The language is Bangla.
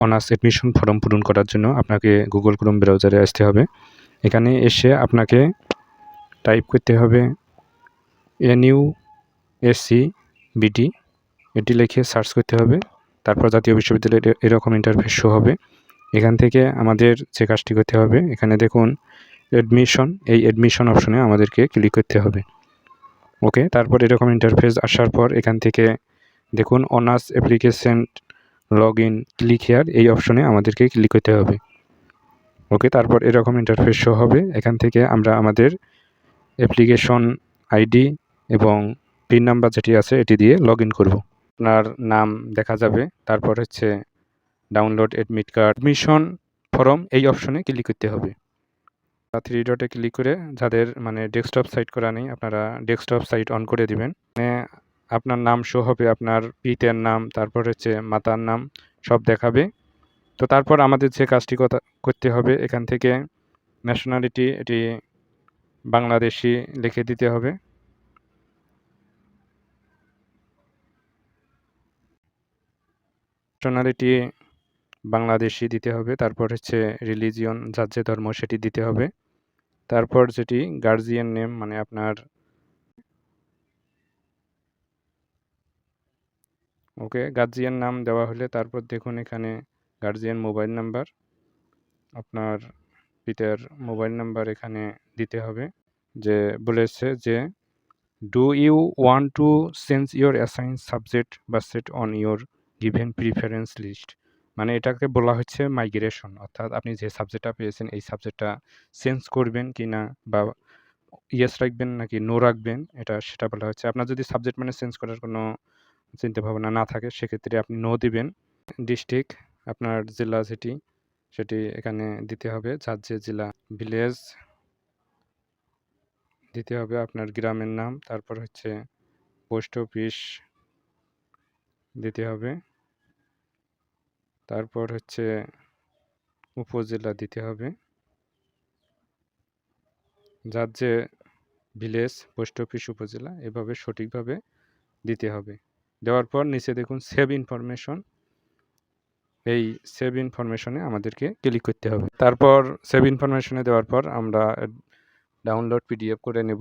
অনার্স অ্যাডমিশন ফর্ম পূরণ করার জন্য আপনাকে গুগল ক্রোম ব্রাউজারে আসতে হবে। এখানে এসে আপনাকে টাইপ করতে হবে NUSCBT, এটি লিখে সার্চ করতে হবে। তারপর জাতীয় বিশ্ববিদ্যালয়ের এরকম ইন্টারফেস শো হবে। এখান থেকে আমাদের যে কাজটি করতে হবে, এখানে দেখুন অ্যাডমিশন, এই অ্যাডমিশন অপশনে আমাদেরকে ক্লিক করতে হবে। ওকে, তারপর এরকম ইন্টারফেস আসার পর এখান থেকে দেখুন honours application log in, click here, এই অপশনে আমাদেরকে ক্লিক করতে হবে। ওকে, তারপর এরকম ইন্টারফেস শো হবে। এখান থেকে আমরা আমাদের অ্যাপ্লিকেশন আইডি এবং পিন নাম্বার যেটি আছে এটি দিয়ে লগ ইন করবো। আপনার নাম দেখা যাবে। তারপর হচ্ছে download admit card, admission form, এই অপশনে ক্লিক করতে হবে। 3 ডটে ক্লিক করে যাদের ডেস্কটপ সাইট করা নেই, আপনারা ডেস্কটপ সাইট অন করে দিবেন। আপনার নাম শো হবে, আপনার পিতার নাম, তারপর হচ্ছে মাতার নাম সব দেখাবে। তো তারপর আমাদের যে কাজটি করতে হবে, এখান থেকে ন্যাশনালিটি এটি বাংলাদেশি লিখে দিতে হবে। ন্যাশনালিটি বাংলাদেশি দিতে হবে। তারপর হচ্ছে রিলিজিয়ন, যার যে ধর্ম সেটি দিতে হবে। তারপর যেটি গার্জিয়ান নেম, আপনার ওকে, গার্জিয়ান নাম দেওয়া হলে তারপর দেখুন এখানে গার্জিয়ান মোবাইল নাম্বার, আপনার পিতার মোবাইল নাম্বার এখানে দিতে হবে। যে বলেছে যে do you want to change your assign subject বা set on your given preference list, এটাকে বলা হচ্ছে মাইগ্রেশন, অর্থাৎ আপনি যে সাবজেক্টটা পেয়েছেন এই সাবজেক্টটা চেঞ্জ করবেন কি না, বা ইয়েস রাখবেন নাকি নো রাখবেন, সেটা বলা হচ্ছে। আপনার যদি সাবজেক্ট চেঞ্জ করার কোনো চিন্তা ভাবনা না থাকে সেক্ষেত্রে আপনি নো দিবেন। ডিস্ট্রিক্ট, আপনার জেলা সেটি এখানে দিতে হবে, যার যে জেলা। ভিলেজ দিতে হবে আপনার গ্রামের নাম। তারপর হচ্ছে পোস্ট অফিস দিতে হবে। তারপর হচ্ছে উপজেলা দিতে হবে, যার যে ভিলেজ, পোস্ট অফিস, উপজেলা, এভাবে সঠিকভাবে দিতে হবে। দেওয়ার পর নিচে দেখুন সেভ ইনফরমেশন, এই সেভ ইনফরমেশনে আমাদেরকে ক্লিক করতে হবে। তারপর সেভ ইনফরমেশনে দেওয়ার পর আমরা ডাউনলোড PDF করে নেব।